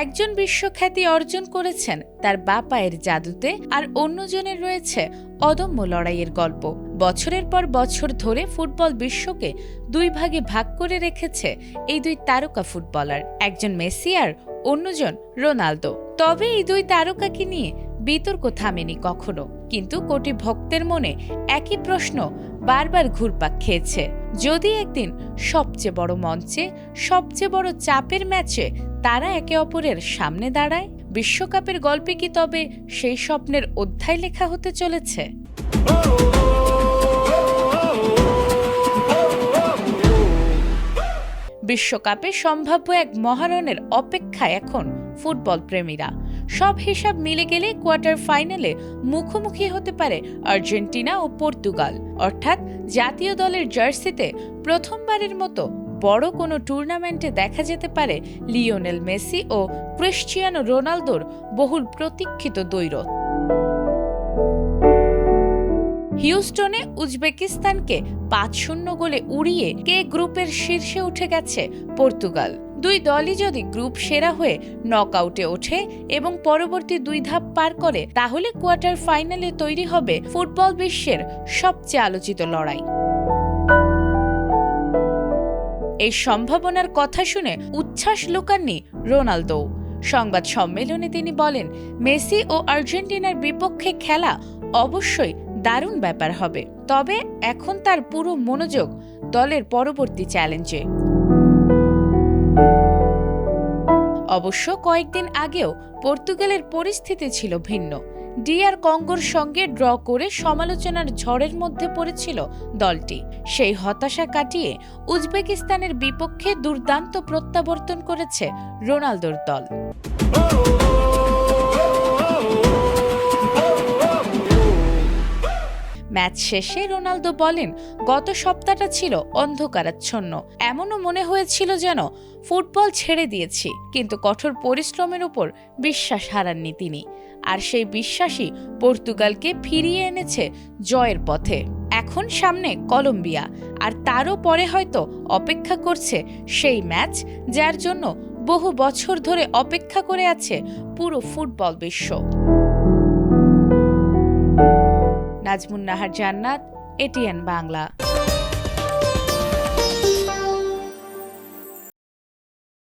একজন বিশ্বখ্যাতি অর্জন করেছেন তার বাপায়ের জাদুতে, আর অন্যজনের রয়েছে অদম্য লড়াইয়ের গল্প। বছরের পর বছর ধরে ফুটবল বিশ্বকে দুই ভাগে ভাগ করে রেখেছে এই দুই তারকা ফুটবলার, একজন মেসি আর অন্যজন রোনালদো। তবে এই দুই তারকাকে নিয়ে বিতর্ক থামেনি কখনো, কিন্তু কোটি ভক্তের মনে একই প্রশ্ন বারবার ঘুরপাক খেয়েছে, যদি একদিন সবচেয়ে বড় মঞ্চে, সবচেয়ে বড় চাপের ম্যাচে তারা একে অপরের সামনে দাঁড়ায়, বিশ্বকাপের গল্পে কি তবে সেই স্বপ্নের অধ্যায় লেখা হতে চলেছে? বিশ্বকাপে সম্ভাব্য এক মহারণের অপেক্ষায় এখন ফুটবল প্রেমীরা। সব হিসাব মিলে গেলে কোয়ার্টার ফাইনালে মুখোমুখি হতে পারে আর্জেন্টিনা ও পর্তুগাল, অর্থাৎ জাতীয় দলের জার্সিতে প্রথমবারের মতো বড় কোনো টুর্নামেন্টে দেখা যেতে পারে লিওনেল মেসি ও ক্রিশ্চিয়ানো রোনালদোর বহুল প্রতীক্ষিত দ্বৈরথ। হিউস্টনে উজবেকিস্তানকে ৫-০ গোলে উড়িয়ে কে গ্রুপের শীর্ষে উঠে গেছে পর্তুগাল। দুই দলই যদি গ্রুপ সেরা হয়ে নকআউটে ওঠে এবং পরবর্তী দুই ধাপ পার করে, তাহলে কোয়ার্টার ফাইনালে তৈরি হবে ফুটবল বিশ্বের সবচেয়ে আলোচিত লড়াই। এই সম্ভাবনার কথা শুনে উচ্ছ্বাস লুকাননি রোনালদো। সংবাদ সম্মেলনে তিনি বলেন, মেসি ও আর্জেন্টিনার বিপক্ষে খেলা অবশ্যই দারুণ ব্যাপার হবে, তবে এখন তার পুরো মনোযোগ দলের পরবর্তী চ্যালেঞ্জে। অবশ্য কয়েকদিন আগেও পর্তুগালের পরিস্থিতি ছিল ভিন্ন। ডিআর কঙ্গোর সঙ্গে ড্র করে সমালোচনার ঝড়ের মধ্যে পড়েছিল দলটি। সেই হতাশা কাটিয়ে উজবেকিস্তানের বিপক্ষে দুর্দান্ত প্রত্যাবর্তন করেছে রোনালদোর দল। ম্যাচ শেষে রোনালদো বলেন, গত সপ্তাহটা ছিল অন্ধকারাচ্ছন্ন। এমনও মনে হয়েছিল যেন ফুটবল ছেড়ে দিয়েছি, কিন্তু কঠোর পরিশ্রমের উপর বিশ্বাস হারাননি তিনি। আর সেই বিশ্বাসই পর্তুগালকে ফিরিয়ে এনেছে জয়ের পথে। এখন সামনে কলম্বিয়া, আর তারও পরে হয়তো অপেক্ষা করছে সেই ম্যাচ যার জন্য বহু বছর ধরে অপেক্ষা করে আছে পুরো ফুটবল বিশ্ব। নাজমুন নাহার জান্নাত, এটিএন বাংলা।